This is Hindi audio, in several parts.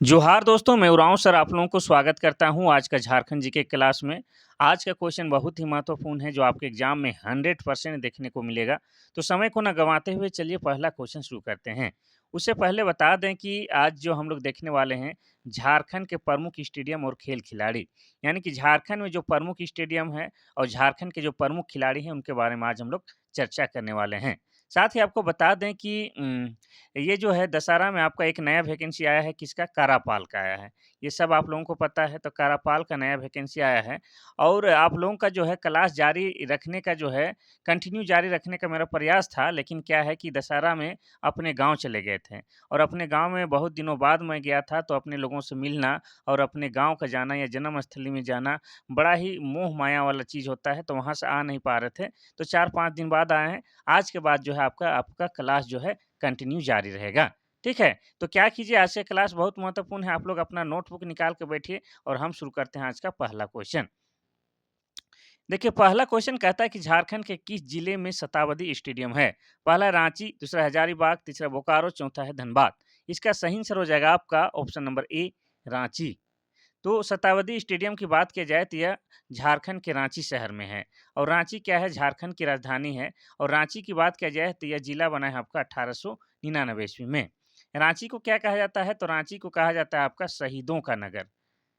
जोहार दोस्तों, मैं उरांव सर आप लोगों को स्वागत करता हूँ आज का झारखंड जीके क्लास में। आज का क्वेश्चन बहुत ही महत्वपूर्ण है जो आपके एग्जाम में 100% देखने को मिलेगा। तो समय को ना गंवाते हुए चलिए पहला क्वेश्चन शुरू करते हैं। उससे पहले बता दें कि आज जो हम लोग देखने वाले हैं झारखंड के प्रमुख स्टेडियम और खेल खिलाड़ी, यानी कि झारखंड में जो प्रमुख स्टेडियम है और झारखंड के जो प्रमुख खिलाड़ी हैं उनके बारे में आज हम लोग चर्चा करने वाले हैं। साथ ही आपको बता दें कि ये जो है दशहरा में आपका एक नया वैकेंसी आया है किसका? कारापाल का आया है। ये सब आप लोगों को पता है तो कारापाल का नया वैकेंसी आया है और आप लोगों का जो है क्लास जारी रखने का जो है कंटिन्यू जारी रखने का मेरा प्रयास था, लेकिन क्या है कि दशहरा में अपने गाँव चले गए थे और अपने गाँव में बहुत दिनों बाद मैं गया था तो अपने लोगों से मिलना और अपने गाँव का जाना या जन्मस्थली में जाना बड़ा ही मोह माया वाला चीज़ होता है, तो वहाँ से आ नहीं पा रहे थे। तो 4-5 दिन बाद आए हैं। आज के बाद जो है आपका आपका क्लास जो है कंटिन्यू जारी रहेगा। ठीक है? तो क्या कीजिए आज से क्लास बहुत महत्वपूर्ण है, आप लोग अपना नोटबुक निकाल के बैठिए और हम शुरू करते हैं आज का पहला क्वेश्चन। देखिए पहला क्वेश्चन कहता है कि झारखंड के किस जिले में शताब्दी स्टेडियम है? पहला रांची, दूसरा हजारीबाग, तीसरा बोकारो, चौथा है धनबाद। इसका सही आंसर हो जाएगा आपका ऑप्शन नंबर ए रांची। तो शताब्दी स्टेडियम की बात की जाए तो यह झारखंड के रांची शहर में है और रांची क्या है? झारखंड की राजधानी है और रांची की बात किया जाए तो यह जिला बना है आपका 1899 ईस्वी में। रांची को क्या कहा जाता है? तो रांची को कहा जाता है आपका शहीदों का नगर।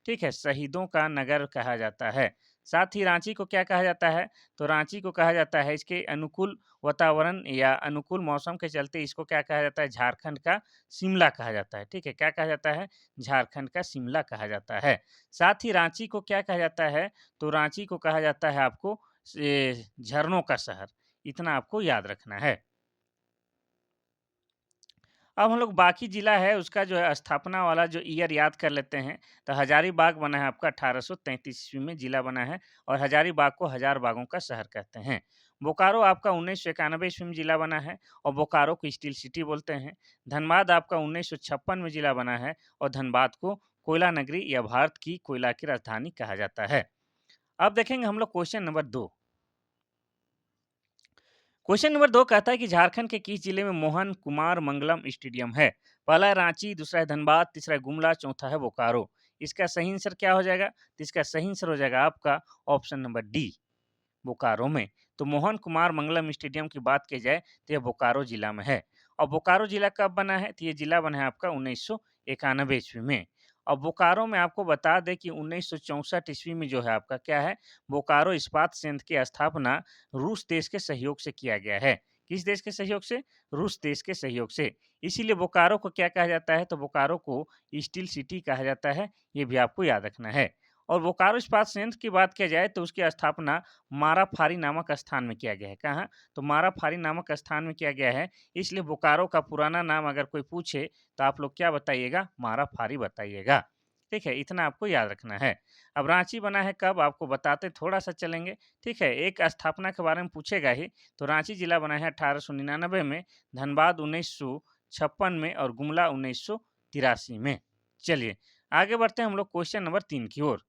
ठीक है, शहीदों का नगर कहा जाता है। साथ ही रांची को क्या कहा जाता है? तो रांची को कहा जाता है इसके अनुकूल वातावरण या अनुकूल मौसम के चलते इसको क्या कहा जाता है? झारखंड का शिमला कहा जाता है। ठीक है, क्या कहा जाता है? झारखंड का शिमला कहा जाता है। साथ ही रांची को क्या कहा जाता है? तो रांची को कहा जाता है आपको झरनों का शहर। इतना आपको याद रखना है। अब हम लोग बाकी ज़िला है उसका जो है स्थापना वाला जो ईयर याद कर लेते हैं, तो हजारीबाग बना है आपका 1833 ईस्वी में ज़िला बना है और हजारीबाग को हजार बागों का शहर कहते हैं। बोकारो आपका 1991 ईस्वी में ज़िला बना है और बोकारो को स्टील सिटी बोलते हैं। धनबाद आपका 1956 में ज़िला बना है और धनबाद को कोयला नगरी या भारत की कोयला की राजधानी कहा जाता है। अब देखेंगे हम लोग क्वेश्चन नंबर 2। क्वेश्चन नंबर 2 कहता है कि झारखंड के किस जिले में मोहन कुमार मंगलम स्टेडियम है? पहला है रांची, दूसरा है धनबाद, तीसरा है गुमला, चौथा है बोकारो। इसका सही आंसर क्या हो जाएगा? तो इसका सही आंसर हो जाएगा आपका ऑप्शन नंबर डी, बोकारो में। तो मोहन कुमार मंगलम स्टेडियम की बात की जाए तो यह बोकारो जिला में है। और बोकारो जिला कब बना है? तो ये जिला बना है आपका 1991 ईस्वी में। और बोकारो में आपको बता दें कि 1964 ईस्वी में जो है आपका क्या है? बोकारो इस्पात संयंत्र की स्थापना रूस देश के सहयोग से किया गया है। किस देश के सहयोग से? रूस देश के सहयोग से। इसीलिए बोकारो को क्या कहा जाता है? तो बोकारो को स्टील सिटी कहा जाता है। ये भी आपको याद रखना है। और बोकारो इस्पात संयंत्र की बात किया जाए तो उसकी स्थापना माराफारी नामक स्थान में किया गया है। कहाँ? तो माराफारी नामक स्थान में किया गया है। इसलिए बोकारो का पुराना नाम अगर कोई पूछे तो आप लोग क्या बताइएगा? माराफारी बताइएगा। ठीक है, इतना आपको याद रखना है। अब रांची बना है कब? आपको बताते थोड़ा-सा चलेंगे। ठीक है, एक स्थापना के बारे में पूछेगा ही। तो रांची जिला बना है 1899 में, धनबाद 1956 में और गुमला 1983 में। चलिए, आगे बढ़ते हैं हम लोग क्वेश्चन नंबर 3 की ओर।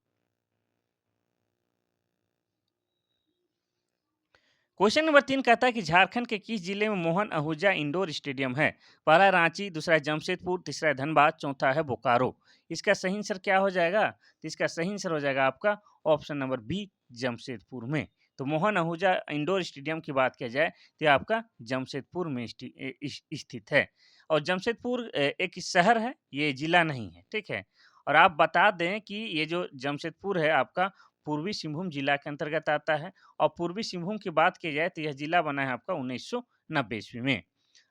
क्वेश्चन नंबर 3 कहता है कि झारखंड के किस जिले में मोहन आहूजा इंडोर स्टेडियम है? पहला है रांची, दूसरा है जमशेदपुर, तीसरा है धनबाद, चौथा है बोकारो। इसका सही आंसर क्या हो जाएगा? तो इसका सही आंसर हो जाएगा आपका ऑप्शन नंबर बी, जमशेदपुर में। तो मोहन आहूजा इंडोर स्टेडियम की बात किया जाए तो ये आपका जमशेदपुर में स्थित है। और जमशेदपुर एक शहर है, ये जिला नहीं है। ठीक है, और आप बता दें कि ये जो जमशेदपुर है आपका पूर्वी सिंहभूम जिला के अंतर्गत आता है और पूर्वी सिंहभूम की बात की जाए तो यह जिला बना है आपका 1990 ईस्वी में।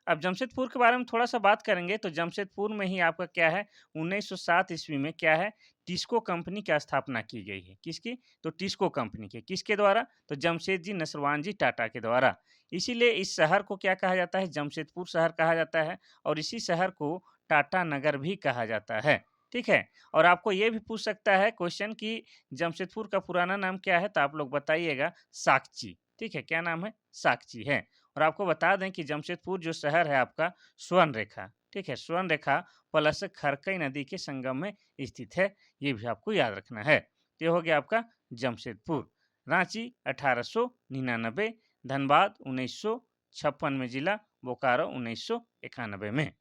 अब जमशेदपुर के बारे में थोड़ा-सा बात करेंगे तो जमशेदपुर में ही आपका क्या है 1907 ईस्वी में क्या है टिस्को कंपनी की स्थापना की गई है। किसकी? तो टिस्को कंपनी की। किसके द्वारा? तो जमशेद जी नसवान जी टाटा के द्वारा। इसीलिए इस शहर को क्या कहा जाता है? जमशेदपुर शहर कहा जाता है और इसी शहर को टाटा नगर भी कहा जाता है। ठीक है? और आपको ये भी पूछ सकता है क्वेश्चन कि जमशेदपुर का पुराना नाम क्या है? तो आप लोग बताइएगा साकची। ठीक है, क्या नाम है? साकची है। और आपको बता दें कि जमशेदपुर जो शहर है आपका स्वर्ण रेखा, ठीक है? स्वर्ण रेखा प्लस खरकई नदी के संगम में स्थित है, ये भी आपको याद रखना है। तो ये हो गया आपका जमशेदपुर। रांची 1899, धनबाद 1956 में जिला, बोकारो 1991 में।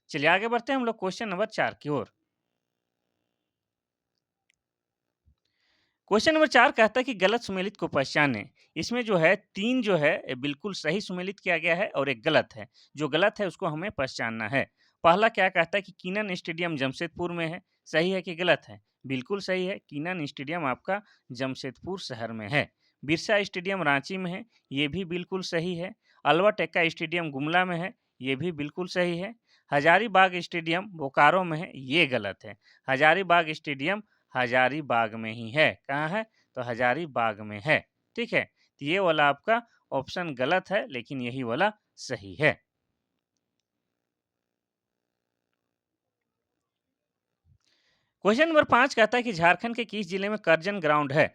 चलिए आगे बढ़ते हैं हम लोग क्वेश्चन नंबर 4 की ओर। क्वेश्चन नंबर 4 कहता है कि गलत सुमेलित को पहचानें। इसमें जो है 3 जो है बिल्कुल सही सुमेलित किया गया है और 1 गलत है। जो गलत है उसको हमें पहचानना है। पहला क्या कहता है कि कीनन स्टेडियम जमशेदपुर में है। सही है कि गलत है? बिल्कुल सही है। कीनन स्टेडियम आपका जमशेदपुर शहर में है। बिरसा स्टेडियम रांची में है। ये भी बिल्कुल सही है। अल्बर्ट एक्का स्टेडियम गुमला में है। ये भी बिल्कुल सही है। हजारीबाग स्टेडियम बोकारो में है। ये गलत है। हजारीबाग स्टेडियम हजारीबाग में ही है। कहाँ है? तो हजारीबाग में है। ठीक है? तो ये वाला आपका ऑप्शन गलत है, लेकिन यही वाला सही है। क्वेश्चन नंबर 5 कहता है कि झारखंड के किस जिले में करजन ग्राउंड है?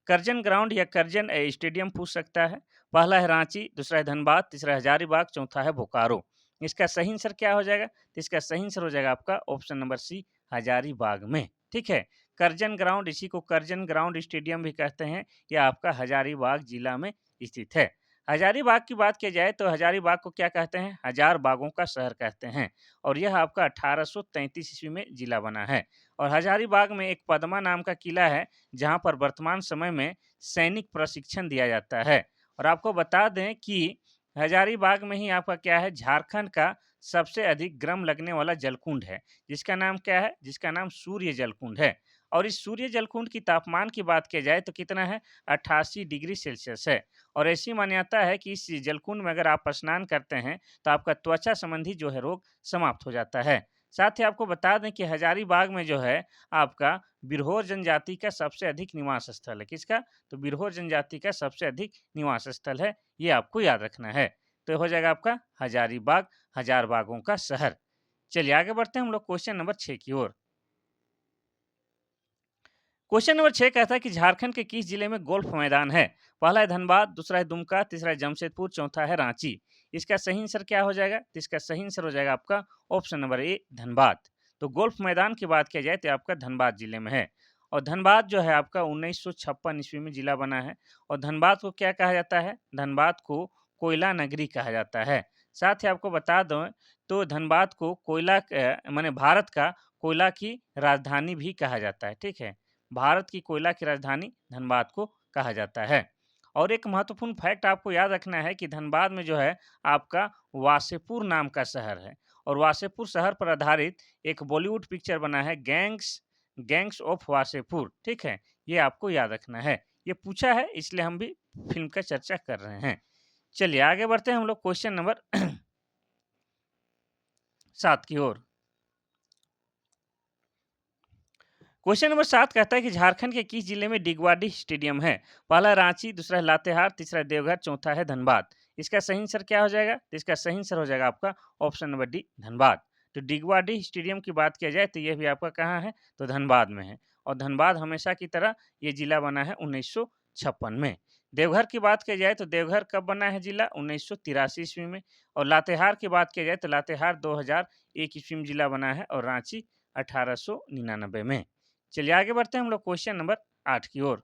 करजन ग्राउंड या करजन स्टेडियम पूछ सकता है। पहला है रांची, दूसरा है धनबाद, तीसरा है हजारीबाग, चौथा है बोकारो। इसका सही आंसर क्या हो जाएगा? तो इसका सही आंसर हो जाएगा आपका ऑप्शन नंबर सी, हजारीबाग में। ठीक है? करजन ग्राउंड, इसी को करजन ग्राउंड स्टेडियम भी कहते हैं। यह आपका हजारीबाग जिला में स्थित है। हजारीबाग की बात की जाए तो हजारीबाग को क्या कहते हैं? हजार बागों का शहर कहते हैं। और यह आपका 1833 ईस्वी में जिला बना है। और हजारीबाग में एक पद्मा नाम का किला है, जहां पर वर्तमान समय में सैनिक प्रशिक्षण दिया जाता है। और आपको बता दें कि हजारीबाग में ही आपका क्या है, झारखंड का सबसे अधिक गर्म लगने वाला जलकुंड है, जिसका नाम क्या है? जिसका नाम सूर्य जलकुंड है। और इस सूर्य जलकुंड की तापमान की बात की जाए तो कितना है? 88 डिग्री सेल्सियस है। और ऐसी मान्यता है कि इस जलकुंड में अगर आप स्नान करते हैं तो आपका त्वचा संबंधी जो है रोग समाप्त हो जाता है। साथ ही आपको बता दें कि हजारीबाग में जो है आपका बिरहोर जनजाति का सबसे अधिक निवास स्थल है। किसका? तो बिरहोर जनजाति का सबसे अधिक निवास स्थल है। ये आपको याद रखना है। तो हो जाएगा आपका हजारीबाग, हजार बागों का शहर। चलिए आगे बढ़ते हैं हम लोग क्वेश्चन नंबर 6 की ओर। क्वेश्चन नंबर 6 कहता है कि झारखंड के किस जिले में गोल्फ मैदान है? पहला है धनबाद, दूसरा है दुमका, तीसरा है जमशेदपुर, चौथा है रांची। इसका सही आंसर क्या हो जाएगा? तो इसका सही आंसर हो जाएगा आपका ऑप्शन नंबर ए, धनबाद। तो गोल्फ मैदान की बात की जाए तो आपका धनबाद जिले में है। और धनबाद जो है आपका 1956 ईस्वी में जिला बना है। और धनबाद को क्या कहा जाता है? धनबाद को कोयला नगरी कहा जाता है। साथ ही आपको बता दो तो धनबाद को कोयला माने भारत का कोयला की राजधानी भी कहा जाता है। ठीक है? भारत की कोयला की राजधानी धनबाद को कहा जाता है। और एक महत्वपूर्ण फैक्ट आपको याद रखना है कि धनबाद में जो है आपका वासेपुर नाम का शहर है। और वासेपुर शहर पर आधारित एक बॉलीवुड पिक्चर बना है, गैंग्स गैंग्स ऑफ वासेपुर। ठीक है? ये आपको याद रखना है। ये पूछा है इसलिए हम भी फिल्म का चर्चा कर रहे हैं। चलिए आगे बढ़ते हैं हम लोग क्वेश्चन नंबर 7 की ओर। क्वेश्चन नंबर 7 कहता है कि झारखंड के किस जिले में डिगवाडी स्टेडियम है? पहला रांची, दूसरा है लातेहार, तीसरा देवघर, चौथा है धनबाद। इसका सही आंसर क्या हो जाएगा? तो इसका सही आंसर हो जाएगा आपका ऑप्शन नंबर डी, धनबाद। तो डिगवाडी स्टेडियम की बात किया जाए तो यह भी आपका कहाँ है? तो धनबाद में है। और धनबाद हमेशा की तरह ये जिला बना है 1956 में। देवघर की बात की जाए तो देवघर कब बना है जिला? 1983 ईस्वी में। और लातेहार की बात की जाए तो लातेहार 2001 ईस्वी में जिला बना है। और रांची 1899 में। चलिए आगे बढ़ते हैं हम लोग क्वेश्चन नंबर 8 की ओर।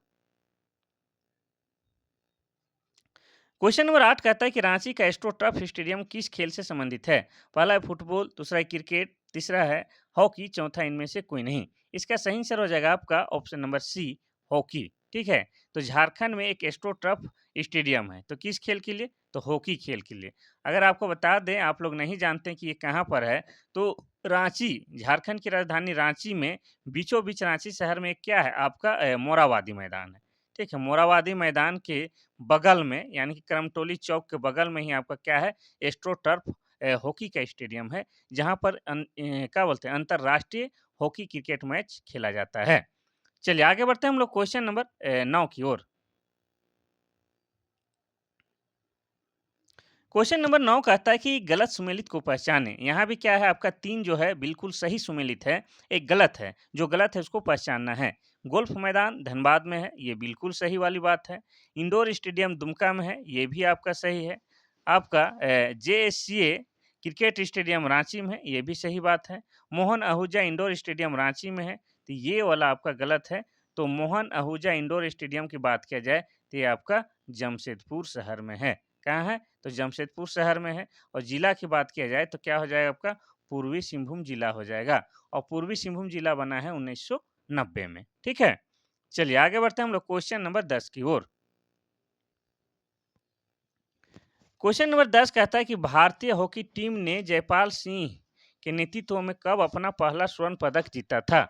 क्वेश्चन नंबर 8 कहता है कि रांची का एस्ट्रो टर्फ स्टेडियम किस खेल से संबंधित है? पहला है फुटबॉल, दूसरा है क्रिकेट, तीसरा है हॉकी, चौथा इनमें से कोई नहीं। इसका सही आंसर हो जाएगा आपका ऑप्शन नंबर सी, हॉकी। ठीक है? तो झारखंड में एक एस्ट्रो टर्फ स्टेडियम है, तो किस खेल के लिए? तो हॉकी खेल के लिए। अगर आपको बता दें, आप लोग नहीं जानते कि ये कहाँ पर है, तो रांची, झारखंड की राजधानी रांची में बीचों बीच रांची शहर में एक क्या है आपका मोराबादी मैदान है। ठीक है? मोराबादी मैदान के बगल में यानी कि करमटोली चौक के बगल में ही आपका क्या है, एस्ट्रो टर्फ हॉकी का स्टेडियम है, जहाँ पर क्या बोलते हैं, अंतर्राष्ट्रीय हॉकी क्रिकेट मैच खेला जाता है। चलिए आगे बढ़ते हैं हम लोग क्वेश्चन नंबर 9 की ओर। क्वेश्चन नंबर 9 कहता है कि गलत सुमेलित को पहचानें। यहाँ भी क्या है आपका 3 जो है बिल्कुल सही सुमेलित है, एक गलत है। जो गलत है उसको पहचानना है। गोल्फ मैदान धनबाद में है, ये बिल्कुल सही वाली बात है। इंडोर स्टेडियम दुमका में है, ये भी आपका सही है। आपका जेएससीए क्रिकेट स्टेडियम रांची में है, ये भी सही बात है। मोहन आहूजा इंडोर स्टेडियम रांची में है, तो ये वाला आपका गलत है। तो मोहन आहूजा इंडोर स्टेडियम की बात किया जाए तो ये आपका जमशेदपुर शहर में है। कहाँ है? तो जमशेदपुर शहर में है। और जिला की बात किया जाए तो क्या हो जाएगा आपका? पूर्वी सिंहभूम जिला हो जाएगा। और पूर्वी सिंहभूम जिला बना है 1990 में। ठीक है? चलिए आगे बढ़ते हैं हम लोग क्वेश्चन नंबर 10 की ओर। क्वेश्चन नंबर 10 कहता है कि भारतीय हॉकी टीम ने जयपाल सिंह के नेतृत्व में कब अपना पहला स्वर्ण पदक जीता था?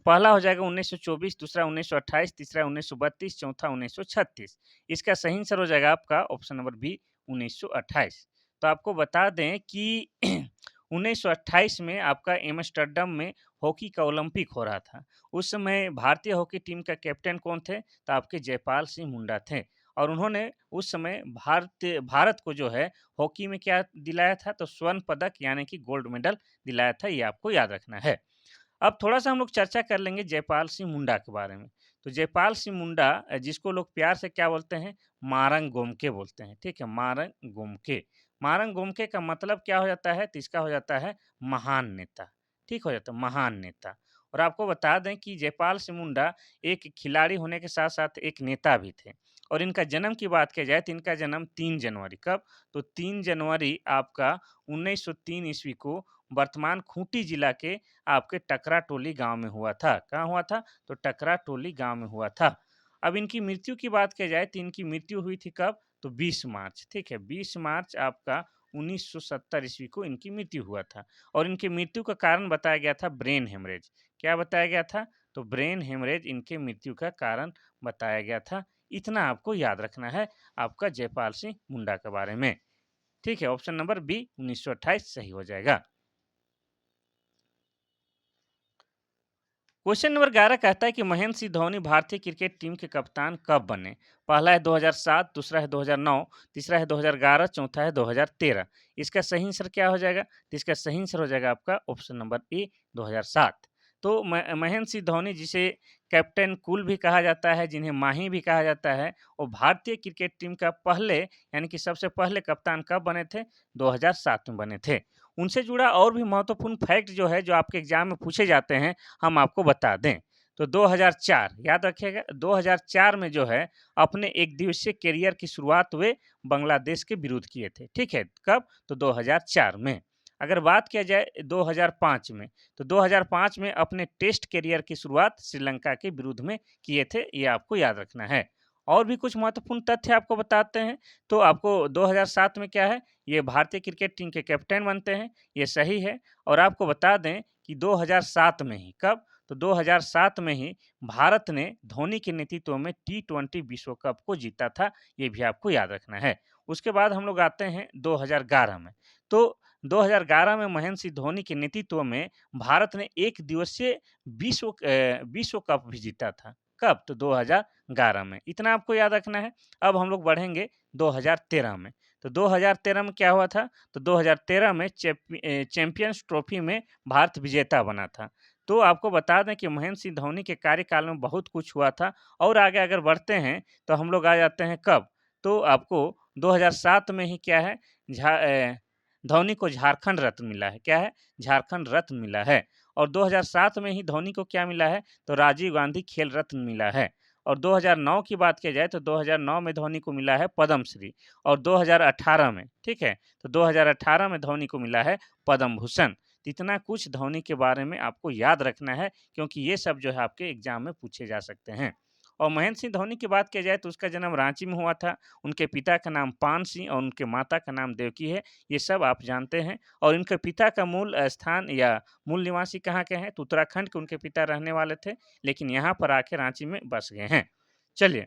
पहला हो जाएगा 1924, दूसरा 1928, तीसरा 1932, चौथा 1936। इसका सही आंसर हो जाएगा आपका ऑप्शन नंबर बी 1928। तो आपको बता दें कि 1928 में आपका एम्स्टर्डम में हॉकी का ओलंपिक हो रहा था। उस समय भारतीय हॉकी टीम का कैप्टन कौन थे? तो आपके जयपाल सिंह मुंडा थे और उन्होंने उस समय भारत को जो है हॉकी में क्या दिलाया था? तो स्वर्ण पदक यानी कि गोल्ड मेडल दिलाया था, ये आपको याद रखना है। अब थोड़ा-सा हम लोग चर्चा कर लेंगे जयपाल सिंह मुंडा के बारे में। तो जयपाल सिंह मुंडा जिसको लोग प्यार से क्या बोलते हैं? मारंग गोमके बोलते हैं, ठीक है? मारंग गोमके। मारंग गोमके का मतलब क्या हो जाता है? तो इसका हो जाता है महान नेता, ठीक हो जाता है महान नेता। और आपको बता दें कि जयपाल सिंह मुंडा एक खिलाड़ी होने के साथ-साथ एक नेता भी थे। और इनका जन्म की बात की जाए तो इनका जन्म 3 जनवरी कब? तो 3 जनवरी आपका 1903 ईस्वी को वर्तमान खूंटी जिला के आपके टकरा टोली गाँव में हुआ था। कहाँ हुआ था? तो टकरा टोली गाँव में हुआ था। अब इनकी मृत्यु की बात की जाए तो इनकी मृत्यु हुई थी कब? तो 20 मार्च, ठीक है? 20 मार्च आपका 1970 ईस्वी को इनकी मृत्यु हुआ था और इनकी मृत्यु का कारण बताया गया था ब्रेन हेमरेज। क्या बताया गया था? तो ब्रेन हेमरेज इनके मृत्यु का कारण बताया गया था। इतना आपको याद रखना है आपका जयपाल सिंह मुंडा के बारे में। ठीक है? ऑप्शन नंबर बी 1928 सही हो जाएगा। क्वेश्चन नंबर 11 कहता है कि महेंद्र सिंह धोनी भारतीय क्रिकेट टीम के कप्तान कब बने? पहला है 2007, दूसरा है 2009, तीसरा है 2011, चौथा है 2013। इसका सही आंसर क्या हो जाएगा? तो इसका सही आंसर हो जाएगा आपका ऑप्शन नंबर ए 2007। तो महेंद्र सिंह धोनी जिसे कैप्टन कूल भी कहा जाता है, जिन्हें माही भी कहा जाता है, वो भारतीय क्रिकेट टीम का पहले यानी कि सबसे पहले कप्तान कब बने थे? 2007 में बने थे। उनसे जुड़ा और भी महत्वपूर्ण फैक्ट जो है, जो आपके एग्जाम में पूछे जाते हैं, हम आपको बता दें। तो 2004 याद रखिएगा 2004 में जो है अपने एक दिवसीय करियर की शुरुआत वे बांग्लादेश के विरुद्ध किए थे। ठीक है? कब? तो 2004 में। अगर बात किया जाए 2005 में, तो 2005 में अपने टेस्ट करियर की शुरुआत श्रीलंका के विरुद्ध में किए थे, ये आपको याद रखना है। और भी कुछ महत्वपूर्ण तथ्य आपको बताते हैं, तो आपको 2007 में क्या है, ये भारतीय क्रिकेट टीम के कैप्टन बनते हैं, ये सही है। और आपको बता दें कि 2007 में ही कब? तो 2007 में ही भारत ने धोनी के नेतृत्व में टी20 विश्व कप को जीता था, ये भी आपको याद रखना है। उसके बाद हम लोग आते हैं 2011 में। तो 2011 में महेंद्र सिंह धोनी के नेतृत्व में भारत ने एक दिवसीय विश्व कप भी जीता था। कब? तो 2011 में। इतना आपको याद रखना है। अब हम लोग बढ़ेंगे 2013 में। तो 2013 में क्या हुआ था? तो 2013 में चैंपियंस ट्रॉफी में भारत विजेता बना था। तो आपको बता दें कि महेंद्र सिंह धोनी के कार्यकाल में बहुत कुछ हुआ था और आगे अगर बढ़ते हैं, तो हम लोग आ जाते हैं कब? तो आपको 2007 में ही क्या है धोनी को झारखंड रत्न मिला है। क्या है? झारखंड रत्न मिला है। और 2007 में ही धोनी को क्या मिला है? तो राजीव गांधी खेल रत्न मिला है। और 2009 की बात की जाए तो 2009 में धोनी को मिला है पद्मश्री और 2018 में, ठीक है? तो 2018 में धोनी को मिला है पद्म भूषण। तो इतना कुछ धोनी के बारे में आपको याद रखना है क्योंकि ये सब जो है आपके एग्जाम में पूछे जा सकते हैं। और महेंद्र सिंह धोनी की बात की जाए तो उसका जन्म रांची में हुआ था। उनके पिता का नाम पान सिंह और उनके माता का नाम देवकी है। ये सब आप जानते हैं। और इनके पिता का मूल स्थान या मूल निवासी कहाँ के हैं? तो उत्तराखंड के उनके पिता रहने वाले थे, लेकिन यहाँ पर आके रांची में बस गए हैं। चलिए,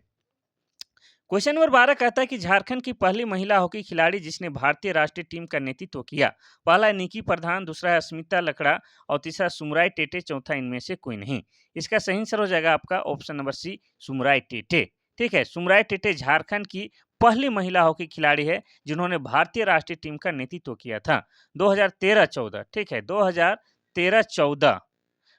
क्वेश्चन नंबर 12 कहता है कि झारखंड की पहली महिला हॉकी खिलाड़ी जिसने भारतीय राष्ट्रीय टीम का नेतृत्व किया। पहला है निकी प्रधान, दूसरा है अस्मिता लकड़ा और तीसरा सुमराई टेटे, चौथा इनमें से कोई नहीं। इसका सही आंसर हो जाएगा आपका ऑप्शन नंबर सी सुमराई टेटे। ठीक है? सुमराई टेटे झारखंड की पहली महिला हॉकी खिलाड़ी है जिन्होंने भारतीय राष्ट्रीय टीम का नेतृत्व किया था 2013-14। ठीक है? 2013-14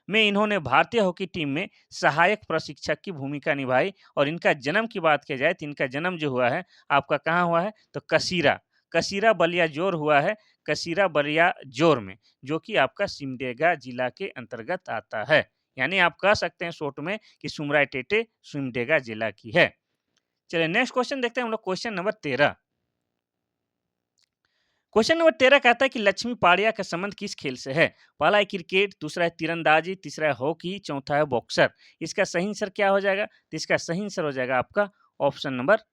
में इन्होंने भारतीय हॉकी टीम में सहायक प्रशिक्षक की भूमिका निभाई। और इनका जन्म की बात की जाए तो इनका जन्म जो हुआ है आपका कहाँ हुआ है? तो कसीरा, कसीरा बलिया जोर हुआ है। कसीरा बलिया जोर में, जो कि आपका सिमडेगा जिला के अंतर्गत आता है। यानी आप कह सकते हैं शॉर्ट में कि सुमराय टेटे सिमडेगा जिला की है। चलिए नेक्स्ट क्वेश्चन देखते हैं हम लोग क्वेश्चन नंबर 13। क्वेश्चन नंबर 13 कहता है कि लक्ष्मी पाड़िया का संबंध किस खेल से है? पहला है क्रिकेट, दूसरा है तीरंदाजी, तीसरा है हॉकी, चौथा है बॉक्सर। इसका सही आंसर क्या हो जाएगा? तो इसका सही आंसर हो जाएगा आपका ऑप्शन नंबर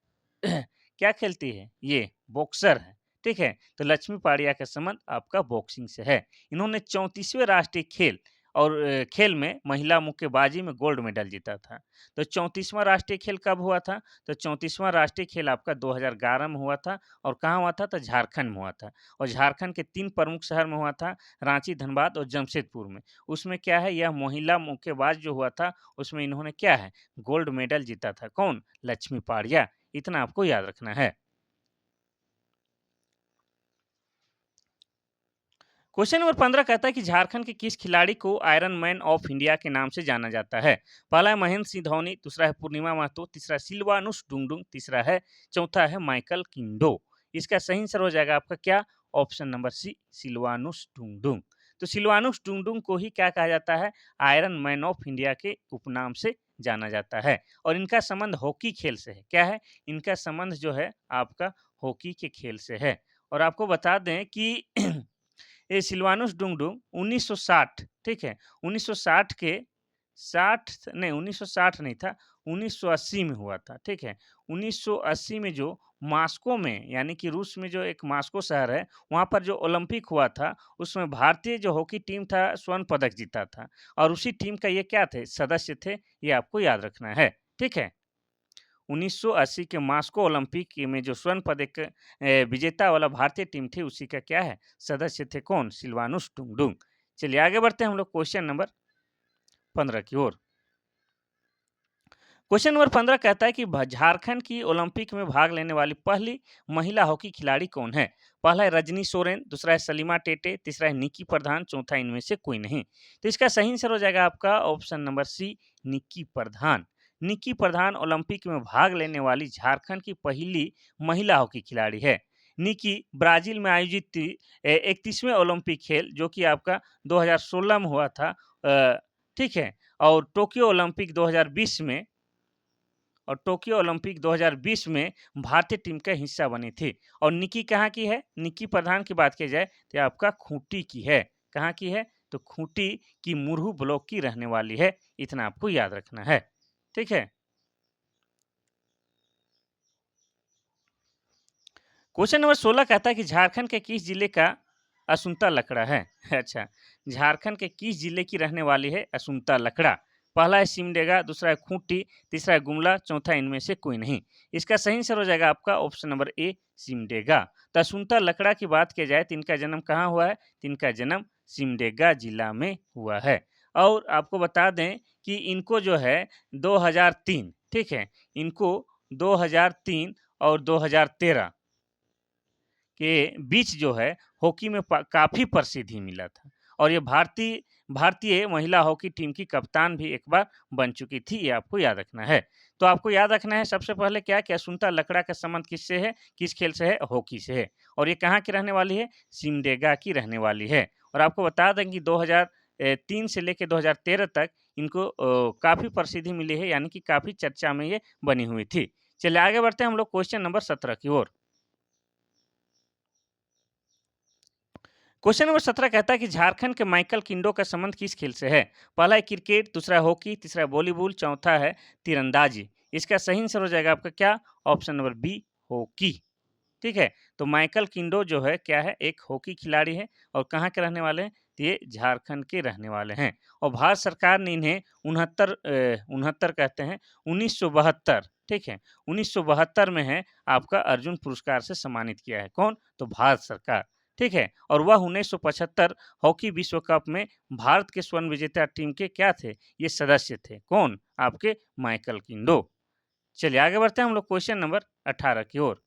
क्या खेलती है? ये बॉक्सर है। ठीक है? तो लक्ष्मी पाड़िया का संबंध आपका बॉक्सिंग से है। इन्होंने 34वें राष्ट्रीय खेल और खेल में महिला मुक्केबाजी में गोल्ड मेडल जीता था। तो 34वां राष्ट्रीय खेल कब हुआ था? तो 34वां राष्ट्रीय खेल आपका 2011 में हुआ था और कहाँ हुआ था? तो झारखंड में हुआ था और झारखंड के 3 प्रमुख शहर में हुआ था, रांची, धनबाद और जमशेदपुर में। उसमें क्या है, यह महिला मुक्केबाज जो हुआ था, उसमें इन्होंने क्या है, गोल्ड मेडल जीता था। कौन? लक्ष्मी पाड़िया। इतना आपको याद रखना है। क्वेश्चन नंबर 15 कहता है कि झारखंड के किस खिलाड़ी को आयरन मैन ऑफ इंडिया के नाम से जाना जाता है? पहला है महेंद्र सिंह धोनी, दूसरा है पूर्णिमा महतो, तीसरा सिल्वानुस डुंगडुंग, तीसरा है चौथा है माइकल किंडो। इसका सही आंसर हो जाएगा आपका क्या? Option number C, Silvanus Dungdung. तो सिल्वानुस डुंगडुंग को ही क्या कहा जाता है? आयरन मैन ऑफ इंडिया के उपनाम से जाना जाता है और इनका संबंध हॉकी खेल से है। क्या है? इनका संबंध जो है आपका हॉकी के खेल से है। और आपको बता दें कि ये सिल्वानुस डुंगडुंग 1960, ठीक है? 1960 के 60 नहीं 1960 नहीं था, 1980 में हुआ था, ठीक है? 1980 में जो मास्को में यानी कि रूस में जो एक मास्को शहर है, वहाँ पर जो ओलंपिक हुआ था, उसमें भारतीय जो हॉकी टीम था स्वर्ण पदक जीता था और उसी टीम का ये क्या थे? सदस्य थे, ये आपको याद रखना है, ठीक है? 1980 के मास्को ओलंपिक में जो स्वर्ण पदक विजेता वाला भारतीय टीम थी उसी का क्या है? सदस्य थे कौन? सिल्वानुस टुंगडुंग। चलिए आगे बढ़ते हैं हम लोग क्वेश्चन नंबर 15 की ओर। क्वेश्चन नंबर 15 कहता है कि झारखंड की ओलंपिक में भाग लेने वाली पहली महिला हॉकी खिलाड़ी कौन है? पहला है रजनी सोरेन, दूसरा है सलीमा टेटे, तीसरा है निक्की प्रधान, चौथा इनमें से कोई नहीं। तो इसका सही आंसर हो जाएगा आपका ऑप्शन नंबर सी, निक्की प्रधान। निक्की प्रधान ओलंपिक में भाग लेने वाली झारखंड की पहली महिला हॉकी खिलाड़ी है। निक्की ब्राजील में आयोजित 31वें ओलंपिक खेल जो कि आपका 2016 में हुआ था, ठीक है, और टोक्यो ओलंपिक 2020 में भारतीय टीम का हिस्सा बनी थी। और निक्की कहाँ की है? निक्की प्रधान की बात की जाए तो आपका खूंटी की है। कहाँ की है? तो खूंटी की मुरहू ब्लॉक की रहने वाली है। इतना आपको याद रखना है, ठीक है। क्वेश्चन नंबर 16 कहता है कि झारखंड के किस जिले का असुंता लकड़ा है? अच्छा, झारखंड के किस जिले की रहने वाली है असुंता लकड़ा? पहला है सिमडेगा, दूसरा है खूंटी, तीसरा है गुमला, चौथा इनमें से कोई नहीं। इसका सही आंसर हो जाएगा आपका ऑप्शन नंबर ए, सिमडेगा। तो असुंता लकड़ा की बात की जाए तो इनका जन्म कहाँ हुआ है? तो इनका जन्म सिमडेगा जिला में हुआ है। और आपको बता दें कि इनको जो है 2003, ठीक है, इनको 2003 और 2013 के बीच जो है हॉकी में काफ़ी प्रसिद्धि मिला था और ये भारतीय भारतीय महिला हॉकी टीम की कप्तान भी एक बार बन चुकी थी, ये आपको याद रखना है। तो आपको याद रखना है सबसे पहले क्या कि असुंता लकड़ा का संबंध किससे है? किस खेल से है? हॉकी से है और ये कहाँ की रहने वाली है? सिमडेगा की रहने वाली है। और आपको बता दें कि 2003 से लेकर 2013 तक इनको काफ़ी प्रसिद्धि मिली है यानी कि काफ़ी चर्चा में ये बनी हुई थी। चलिए आगे बढ़ते हैं हम लोग क्वेश्चन नंबर 17 की ओर। क्वेश्चन नंबर 17 कहता है कि झारखंड के माइकल किंडो का संबंध किस खेल से है? पहला है क्रिकेट, दूसरा है हॉकी, तीसरा है वॉलीबॉल, चौथा है तीरंदाजी। इसका सही आंसर हो जाएगा आपका क्या? Option number B, hockey. ठीक है, तो माइकल किंडो जो है क्या है? एक हॉकी खिलाड़ी है और कहाँ के रहने वाले हैं? तो ये झारखंड के रहने वाले हैं और भारत सरकार ने इन्हें 69 कहते हैं 1972, ठीक है, 1972 में है आपका अर्जुन पुरस्कार से सम्मानित किया है। कौन? तो भारत सरकार, ठीक है। और वह 1975 हॉकी विश्व कप में भारत के स्वर्ण विजेता टीम के क्या थे? ये सदस्य थे। कौन? आपके माइकल किंडो। चलिए आगे बढ़ते हैं हम लोग क्वेश्चन नंबर 18 की ओर।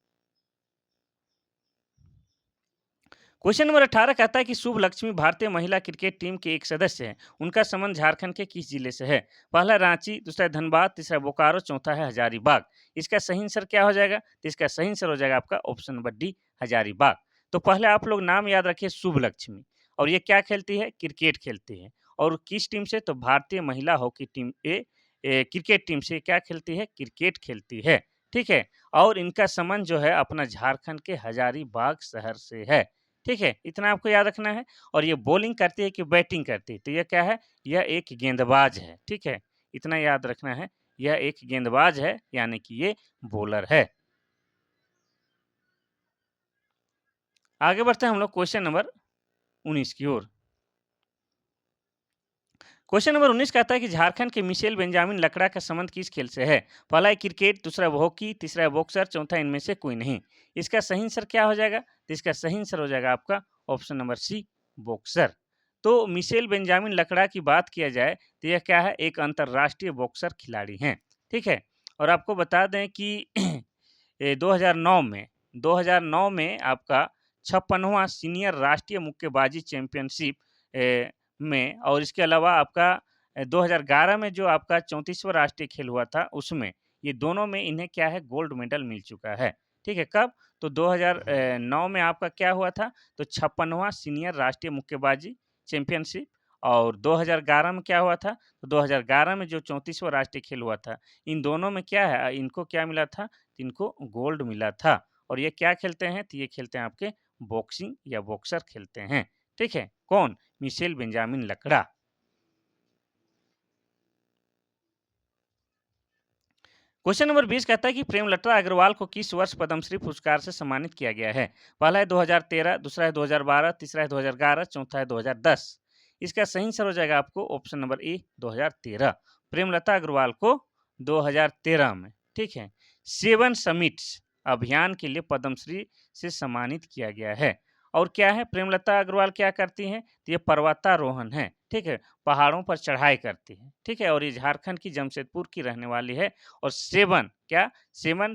क्वेश्चन नंबर 18 कहता है कि शुभ लक्ष्मी भारतीय महिला क्रिकेट टीम के एक सदस्य हैं। उनका संबंध झारखंड के किस जिले से है? पहला रांची, दूसरा धनबाद, तीसरा बोकारो, चौथा है हजारीबाग। इसका सही आंसर क्या हो जाएगा? तो इसका सही आंसर हो जाएगा आपका ऑप्शन नंबर डी, हजारीबाग। तो पहले आप लोग नाम याद रखिए शुभ लक्ष्मी और ये क्या खेलती है? क्रिकेट खेलती है और किस टीम से? तो भारतीय महिला हॉकी टीम क्रिकेट टीम से क्या खेलती है? क्रिकेट खेलती है, ठीक है। और इनका संबंध जो है अपना झारखंड के हजारीबाग शहर से है। ठीक है, इतना आपको याद रखना है। और ये बॉलिंग करती है कि बैटिंग करती है, तो यह क्या है, यह एक गेंदबाज है। ठीक है, इतना याद रखना है, यह एक गेंदबाज है, यानी कि ये बॉलर है। आगे बढ़ते हैं हम लोग क्वेश्चन नंबर 19 की ओर। क्वेश्चन नंबर 19 कहता है कि झारखंड के मिशेल बेंजामिन लकड़ा का संबंध किस खेल से है? पहला है क्रिकेट, दूसरा है हॉकी, तीसरा है बॉक्सर, चौथा इनमें से कोई नहीं। इसका सही आंसर क्या हो जाएगा? तो इसका सही आंसर हो जाएगा आपका ऑप्शन नंबर सी, बॉक्सर। तो मिशेल बेंजामिन लकड़ा की बात किया जाए तो यह क्या है, एक अंतर्राष्ट्रीय बॉक्सर खिलाड़ी हैं। ठीक है, और आपको बता दें कि 2009 में आपका 56वां सीनियर राष्ट्रीय मुक्केबाजी चैंपियनशिप में, और इसके अलावा आपका 2011 में जो आपका 34वां राष्ट्रीय खेल हुआ था उसमें, ये दोनों में इन्हें क्या है, गोल्ड मेडल मिल चुका है। ठीक है, कब? तो 2009 में आपका क्या हुआ था, तो 56वां सीनियर राष्ट्रीय मुक्केबाजी चैंपियनशिप, और 2011 में क्या हुआ था, तो 2011 में जो 34वां राष्ट्रीय खेल हुआ था, इन दोनों में क्या है, इनको क्या मिला था, इनको गोल्ड मिला था। और ये क्या खेलते हैं, तो ये खेलते हैं आपके बॉक्सिंग या बॉक्सर खेलते हैं। ठीक है, कौन? मिशेल बेंजामिन लकड़ा। क्वेश्चन नंबर 20 कहता है कि प्रेमलता अग्रवाल को किस वर्ष पद्मश्री पुरस्कार से सम्मानित किया गया है? पहला है 2013, दूसरा है 2012, तीसरा है 2011, चौथा है 2010। इसका सही आंसर हो जाएगा आपको option number A, 2013। Premlata Agrawal को 2013 में, ठीक है, सेवन समिट्स अभियान के लिए पद्मश्री से सम्मानित किया गया है। और क्या है, प्रेमलता अग्रवाल क्या करती हैं, तो ये पर्वतारोहण है। ठीक है, पहाड़ों पर चढ़ाई करती है। ठीक है, और ये झारखंड की जमशेदपुर की रहने वाली है। और सेवन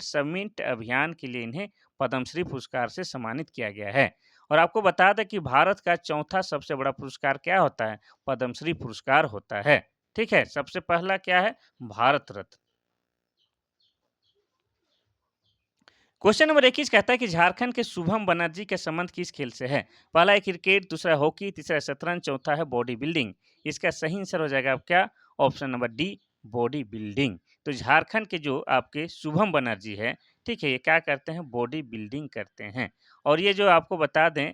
समिट अभियान के लिए इन्हें पद्मश्री पुरस्कार से सम्मानित किया गया है। और आपको बता दें कि भारत का चौथा सबसे बड़ा पुरस्कार क्या होता है, पद्मश्री पुरस्कार होता है। ठीक है, सबसे पहला क्या है, भारत रत्न। क्वेश्चन नंबर 21 कहता है कि झारखंड के शुभम बनर्जी के संबंध किस खेल से है? पहला है क्रिकेट, दूसरा है हॉकी, तीसरा है शतरंज, चौथा है बॉडी बिल्डिंग। इसका सही आंसर हो जाएगा आपका option number D, body building. तो झारखंड के जो आपके शुभम बनर्जी है, ठीक है, ये क्या करते हैं, बॉडी बिल्डिंग करते हैं। और ये जो आपको बता दें,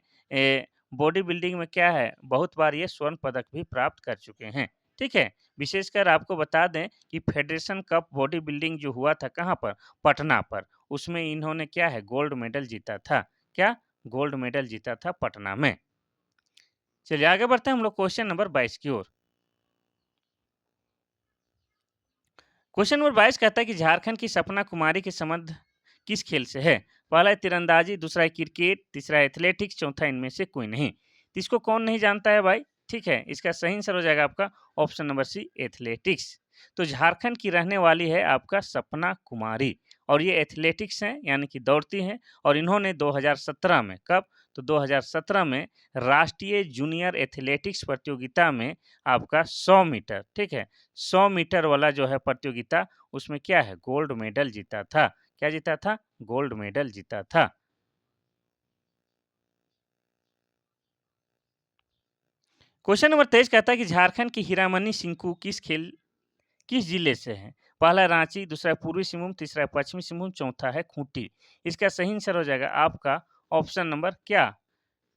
बॉडी बिल्डिंग में क्या है, बहुत बार ये स्वर्ण पदक भी प्राप्त कर चुके हैं। ठीक है, विशेषकर आपको बता दें कि फेडरेशन कप बॉडी बिल्डिंग जो हुआ था कहाँ पर, पटना पर, उसमें इन्होंने क्या है, गोल्ड मेडल जीता था। क्या? गोल्ड मेडल जीता था पटना में। चलिए आगे बढ़ते हैं हम लोग क्वेश्चन नंबर 22 की ओर। क्वेश्चन नंबर 22 कहता है कि झारखंड की सपना कुमारी के संबंध किस खेल से है? पहला है तीरंदाजी, दूसरा है क्रिकेट, तीसरा है एथलेटिक्स, चौथा इनमें से कोई नहीं। तो इसको कौन नहीं जानता है भाई? ठीक है, इसका सही आंसर हो जाएगा आपका ऑप्शन नंबर सी, एथलेटिक्स। तो झारखंड की रहने वाली है आपका सपना कुमारी, और ये एथलेटिक्स हैं, यानी कि दौड़ती हैं। और इन्होंने 2017 में, कब? तो 2017 में राष्ट्रीय जूनियर एथलेटिक्स प्रतियोगिता में आपका 100 मीटर, ठीक है, 100 मीटर वाला जो है प्रतियोगिता, उसमें क्या है, गोल्ड मेडल जीता था। क्या जीता था? गोल्ड मेडल जीता था। क्वेश्चन नंबर 23 कहता है कि झारखंड की हीरामणि सिंकू किस जिले से है? पहला है रांची, दूसरा है पूर्वी सिंहभूम, तीसरा है पश्चिमी सिंहभूम, चौथा है खूंटी। इसका सही आंसर हो जाएगा आपका ऑप्शन नंबर क्या,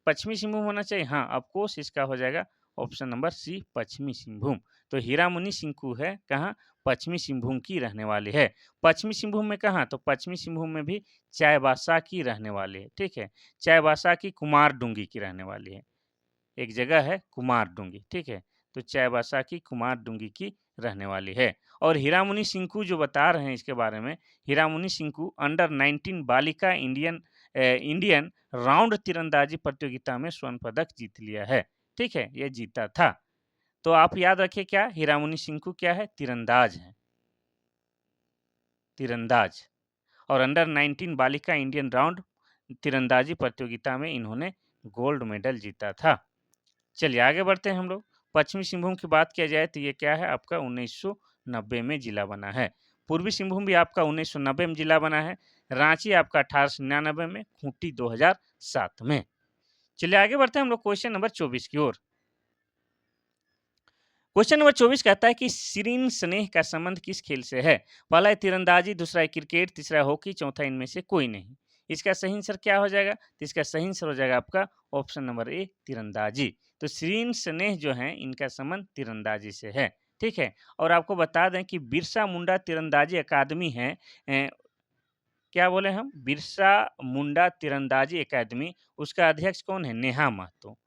पश्चिमी सिंहभूम होना चाहिए। हाँ, ऑफ कोर्स इसका हो जाएगा ऑप्शन नंबर सी, पश्चिमी सिंहभूम। तो हीरामुनि सिंकू है कहाँ, पश्चिमी सिंहभूम की रहने वाली है। पश्चिमी सिंहभूम में कहाँ, तो पश्चिमी सिंहभूम में भी चाईबासा की रहने वाली है। ठीक है, चाईबासा की कुमारडुंगी की रहने वाली है। एक जगह है कुमारडुंगी, ठीक है, तो चाईबासा की कुमारडुंगी की रहने वाली है। और हीरामुनि सिंकू जो बता रहे हैं इसके बारे में, हीरामुनि सिंकू अंडर 19 बालिका इंडियन राउंड तीरंदाजी प्रतियोगिता में स्वर्ण पदक जीत लिया है। ठीक है, ये जीता था। तो आप याद रखिए क्या, हीरामुनि सिंकू क्या है, तीरंदाज है, तीरंदाज। और अंडर 19 बालिका इंडियन राउंड तीरंदाजी प्रतियोगिता में इन्होंने गोल्ड मेडल जीता था। चलिए आगे बढ़ते हैं हम लोग। पश्चिमी सिंहभूम की बात किया जाए तो ये क्या है, आपका 1990 में जिला बना है। पूर्वी सिंहभूम भी आपका 1990 में जिला बना है। रांची आपका 1899 में, खूंटी 2007 में। चलिए आगे बढ़ते हैं हम लोग क्वेश्चन नंबर 24 की ओर। क्वेश्चन नंबर 24 कहता है कि शिरीन स्नेह का संबंध किस खेल से है? पहला है तीरंदाजी, दूसरा है क्रिकेट, तीसरा है हॉकी, चौथा इनमें से कोई नहीं। इसका सही आंसर क्या हो जाएगा? तो इसका सही आंसर हो जाएगा आपका ऑप्शन नंबर ए, तीरंदाजी। तो श्रीन स्नेह जो है इनका संबंध तीरंदाजी से है। ठीक है, और आपको बता दें कि बिरसा मुंडा तीरंदाजी अकादमी है, क्या बोले हम? बिरसा मुंडा तीरंदाजी अकादमी, उसका अध्यक्ष कौन है? नेहा महतो।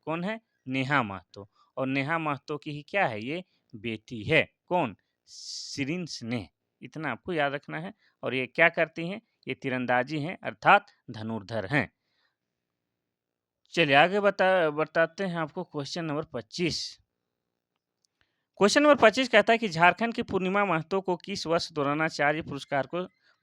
कौन है? नेहा महतो। और नेहा महतो की ही क्या है? ये बेटी है। कौन? शिरीन स्नेह। इतना आपको याद रखना है। और ये क्या करती हैं? ये तीरंदाजी हैं, अर्थात धनुर्धर हैं। चलिए आगे बताते हैं आपको क्वेश्चन नंबर 25। क्वेश्चन नंबर 25 कहता है कि झारखंड की पूर्णिमा महतो को किस वर्ष द्रोणाचार्य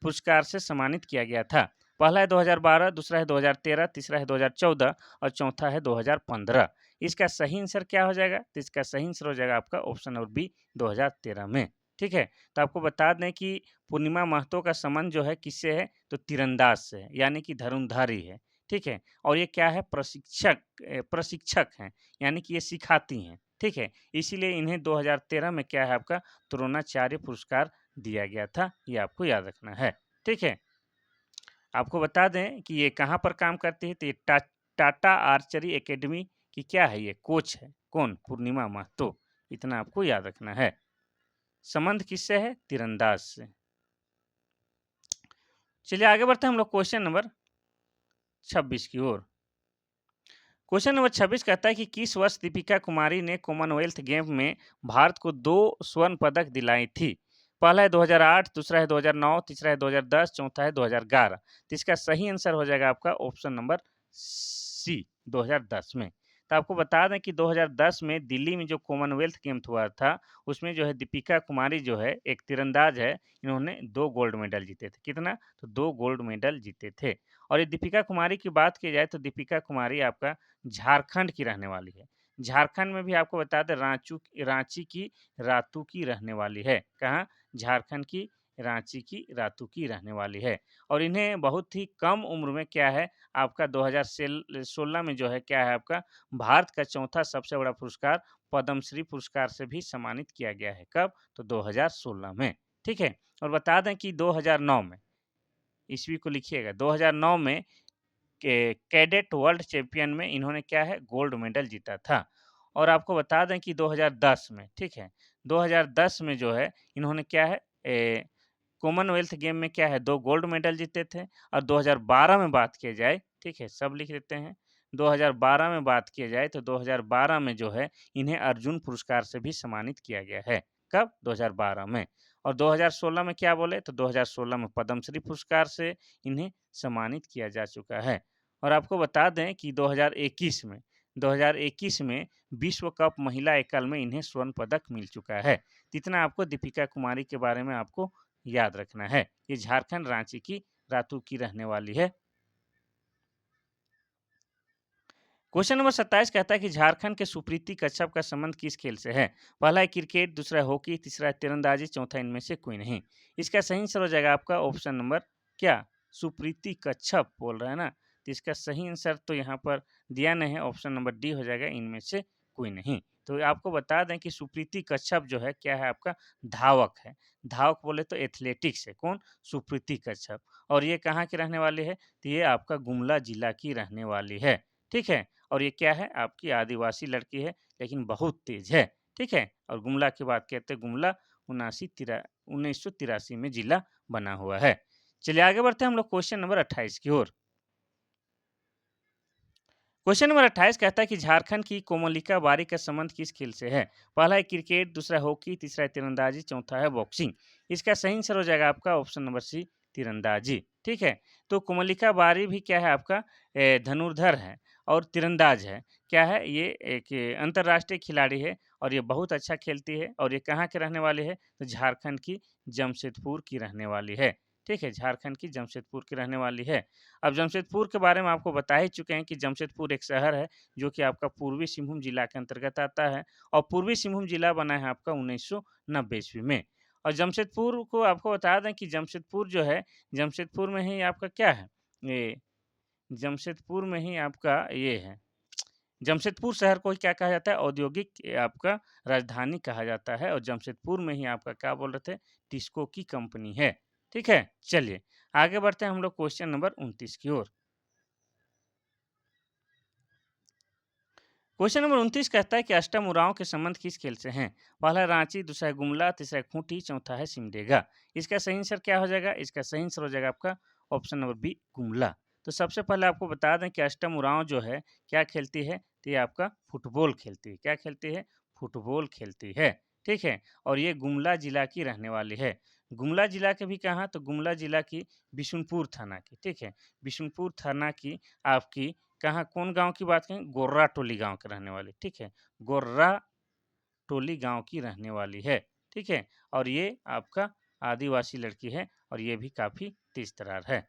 पुरस्कार से सम्मानित किया गया था? पहला है 2012, दूसरा है 2013, तीसरा है 2014 और चौथा है 2015। इसका सही आंसर क्या हो जाएगा? तो इसका सही आंसर हो जाएगा आपका ऑप्शन नंबर बी, 2013 में। ठीक है, तो आपको बता दें कि पूर्णिमा महतो का संबंध जो है किससे है? तो तीरंदाज से है, यानी कि धनुर्धारी है। ठीक है, और ये क्या है? प्रशिक्षक हैं, यानी कि ये सिखाती हैं। ठीक है, इसीलिए इन्हें 2013 में क्या है आपका? द्रोणाचार्य पुरस्कार दिया गया था। ये आपको याद रखना है। ठीक है, आपको बता दें कि ये कहाँ पर काम करती है? तो ये टाटा आर्चरी एकेडमी की क्या है? ये कोच है। कौन? पूर्णिमा महतो। इतना आपको याद रखना है। संबंध किससे है? तीरंदाज से। चलिए आगे बढ़ते हैं हम लोग क्वेश्चन नंबर 26 की ओर। क्वेश्चन नंबर 26 कहता है कि किस वर्ष दीपिका कुमारी ने कॉमनवेल्थ गेम में भारत को 2 स्वर्ण पदक दिलाई थी? पहला है 2008, दूसरा है 2009, तीसरा है 2010, चौथा है 2011। तो इसका सही आंसर हो जाएगा आपका ऑप्शन नंबर सी, 2010 में। तो आपको बता दें कि 2010 में दिल्ली में जो कॉमनवेल्थ गेम हुआ था, उसमें जो है दीपिका कुमारी जो है एक तीरंदाज है, इन्होंने 2 गोल्ड मेडल जीते थे। कितना? तो 2 गोल्ड मेडल जीते थे। और ये दीपिका कुमारी की बात की जाए तो दीपिका कुमारी आपका झारखंड की रहने वाली है। झारखंड में भी आपको बता दें रांची की रातू की रहने वाली है। कहाँ? झारखंड की रांची की रातू की रहने वाली है। और इन्हें बहुत ही कम उम्र में क्या है आपका 2016 में जो है क्या है आपका भारत का चौथा सबसे बड़ा पुरस्कार पद्मश्री पुरस्कार से भी सम्मानित किया गया है। कब? तो 2016 में। ठीक है, और बता दें कि 2009 में, ईस्वी को लिखिएगा, 2009 में कैडेट वर्ल्ड चैंपियन में इन्होंने क्या है? गोल्ड मेडल जीता था। और आपको बता दें कि 2010 में, ठीक है, 2010 में जो है इन्होंने क्या है कॉमनवेल्थ गेम में क्या है 2 गोल्ड मेडल जीते थे। और 2012 में बात की जाए, ठीक है, सब लिख देते हैं। 2012 में बात की जाए तो 2012 में जो है इन्हें अर्जुन पुरस्कार से भी सम्मानित किया गया है। कब? 2012 में। और 2016 में क्या बोले? तो 2016 में पद्मश्री पुरस्कार से इन्हें सम्मानित किया जा चुका है। और आपको बता दें कि 2021 में विश्व कप महिला एकल में इन्हें स्वर्ण पदक मिल चुका है। इतना आपको दीपिका कुमारी के बारे में आपको याद रखना है। ये झारखंड रांची की रातू की रहने वाली है। क्वेश्चन नंबर 27 कहता है कि झारखंड के सुप्रीति कच्छप का संबंध किस खेल से है? पहला है क्रिकेट, दूसरा है हॉकी, तीसरा है तीरंदाजी, चौथा इनमें से कोई नहीं। इसका सही आंसर हो जाएगा आपका ऑप्शन नंबर क्या? सुप्रीति कच्छप बोल रहा है ना, तो इसका सही आंसर तो यहाँ पर दिया नहीं है, ऑप्शन नंबर डी हो जाएगा, इनमें से कोई नहीं। तो आपको बता दें कि सुप्रीति कच्छप जो है क्या है आपका धावक है। धावक बोले तो एथलेटिक्स है। कौन? सुप्रीति कच्छप। और ये कहाँ की रहने वाली है? तो ये आपका गुमला जिला की रहने वाली है। ठीक है, और ये क्या है? आपकी आदिवासी लड़की है, लेकिन बहुत तेज है। ठीक है, और गुमला की बात कहते हैं, गुमला 1983 में जिला बना हुआ है। चलिए आगे बढ़ते हैं हम लोग क्वेश्चन नंबर 28 की ओर। क्वेश्चन नंबर 28 कहता है कि झारखंड की कोमलिका बारी का संबंध किस खेल से है? पहला है क्रिकेट, दूसरा हॉकी, तीसरा है तीरंदाजी, चौथा है बॉक्सिंग। इसका सही आंसर हो जाएगा आपका ऑप्शन नंबर सी, तीरंदाजी। ठीक है, तो कोमलिका बारी भी क्या है आपका धनुर्धर है और तीरंदाज है। क्या है? ये एक अंतर्राष्ट्रीय खिलाड़ी है और ये बहुत अच्छा खेलती है। और ये कहाँ के रहने वाली है? तो झारखंड की जमशेदपुर की रहने वाली है। ठीक है, झारखंड की जमशेदपुर की रहने वाली है। अब जमशेदपुर के बारे में आपको बता ही चुके हैं कि जमशेदपुर एक शहर है जो कि आपका पूर्वी सिंहभूम जिला के अंतर्गत आता है। और पूर्वी सिंहभूम जिला बना है आपका 1990 ईस्वी में। और जमशेदपुर को आपको बता दें कि जमशेदपुर जो है, जमशेदपुर में ही आपका क्या है? ये जमशेदपुर में ही आपका ये है, जमशेदपुर शहर को ही क्या कहा जाता है? औद्योगिक आपका राजधानी कहा जाता है। और जमशेदपुर में ही आपका क्या बोल रहे थे? टिस्को की कंपनी है। ठीक है? चलिए, आगे बढ़ते हैं हम लोग क्वेश्चन नंबर 29 की ओर। क्वेश्चन नंबर 29 कहता है कि अष्टमुराओं के संबंध किस खेल से हैं? पहला रांची, दूसरा है गुमला, तीसरा है खूंटी, चौथा है सिमडेगा। इसका सही आंसर क्या हो जाएगा? इसका सही आंसर हो जाएगा आपका ऑप्शन नंबर बी गुमला। तो सबसे पहले आपको बता दें कि अष्टमुराओं जो है क्या खेलती है? तो ये आपका फुटबॉल खेलती है। क्या खेलती है? फुटबॉल खेलती है। ठीक है? और ये गुमला जिला की रहने वाली है। गुमला जिला के भी कहाँ? तो गुमला जिला की बिशुनपुर थाना की। ठीक है? बिशुनपुर थाना की आपकी कहाँ कौन गाँव की बात करें? गोर्रा टोली गाँव के रहने वाली, ठीक है? गोर्रा टोली गाँव की रहने वाली है, ठीक है? और ये आपका आदिवासी लड़की है और ये भी काफ़ी तेज़-तर्रार है।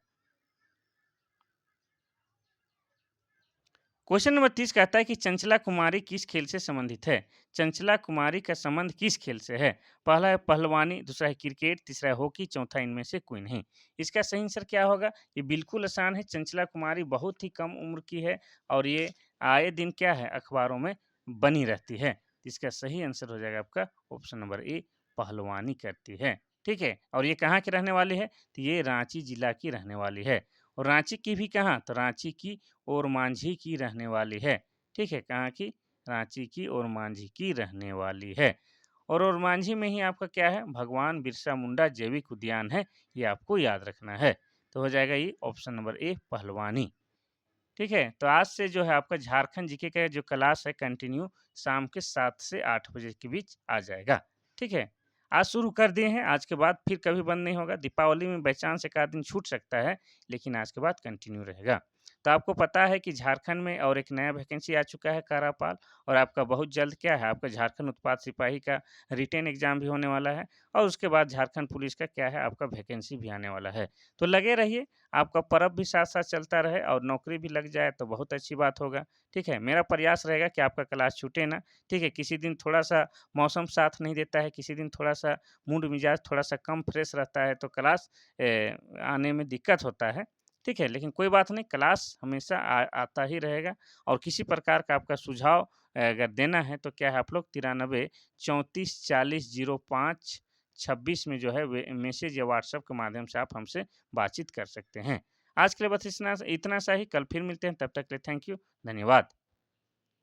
क्वेश्चन नंबर 30 कहता है कि चंचला कुमारी किस खेल से संबंधित है? चंचला कुमारी का संबंध किस खेल से है? पहला है पहलवानी, दूसरा है क्रिकेट, तीसरा है हॉकी, चौथा इनमें से कोई नहीं। इसका सही आंसर क्या होगा? ये बिल्कुल आसान है। चंचला कुमारी बहुत ही कम उम्र की है और ये आए दिन क्या है अखबारों में बनी रहती है। तो इसका सही आंसर हो जाएगा आपका ऑप्शन नंबर ए पहलवानी करती है। ठीक है? और ये कहाँ की रहने वाली है? तो ये रांची जिला की रहने वाली है। और रांची की भी कहाँ? तो रांची की ओरमांझी की रहने वाली है। ठीक है? कहाँ की? रांची की ओरमांझी की रहने वाली है। और ओरमांझी में ही आपका क्या है? भगवान बिरसा मुंडा जैविक उद्यान है, ये आपको याद रखना है। तो हो जाएगा ये ऑप्शन नंबर ए पहलवानी। ठीक है? तो आज से जो है आपका झारखंड जीके का जो क्लास है कंटिन्यू शाम के 7 से 8 बजे के बीच आ जाएगा। ठीक है? आज शुरू कर दिए हैं, आज के बाद फिर कभी बंद नहीं होगा। दीपावली में बाय चांस 1 आध दिन छूट सकता है, लेकिन आज के बाद कंटिन्यू रहेगा। तो आपको पता है कि झारखंड में और एक नया वैकेंसी आ चुका है कारापाल और आपका बहुत जल्द क्या है, आपका झारखंड उत्पाद सिपाही का रिटेन एग्ज़ाम भी होने वाला है और उसके बाद झारखंड पुलिस का क्या है, आपका वैकेंसी भी आने वाला है। तो लगे रहिए, आपका पर्व भी साथ-साथ चलता रहे और नौकरी भी लग जाए तो बहुत अच्छी बात होगा, ठीक है? मेरा प्रयास रहेगा कि आपका क्लास छूटे ना, ठीक है? किसी दिन थोड़ा-सा मौसम साथ नहीं देता है, किसी दिन थोड़ा-सा मूड मिजाज थोड़ा-सा कम फ्रेश रहता है तो क्लास आने में दिक्कत होता है, ठीक है? लेकिन कोई बात नहीं, क्लास हमेशा आता ही रहेगा और किसी प्रकार का आपका सुझाव अगर देना है तो क्या है आप लोग 93 34 40 05 26 में जो है वे मैसेज या व्हाट्सएप के माध्यम से आप हमसे बातचीत कर सकते हैं। आज के लिए बस इतना इतना सा ही, कल फिर मिलते हैं, तब तक के लिए थैंक यू, धन्यवाद।